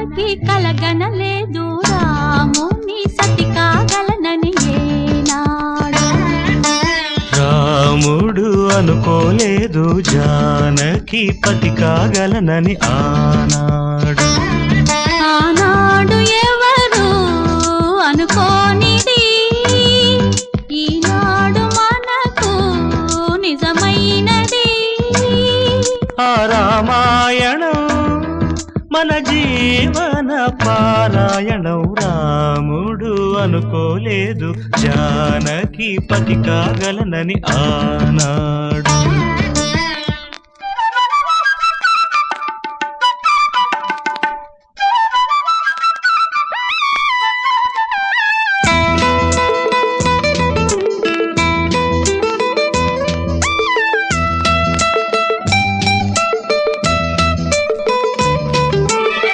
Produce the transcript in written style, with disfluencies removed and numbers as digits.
జానకి కలగనలేదు రాముని సతి కాగలనని ఏనాడు. రాముడు అనుకోలేదు జానకి పతి కాగలనని ఆనాడు. ఆనాడు ఎవరు అనుకోనిది ఈనాడు మనకు నిజమైనది. ఆ రామాయణం మన జీవన పారాయణం. రాముడు అనుకోలేదు జానకి పతి కాగలనని ఆనాడు.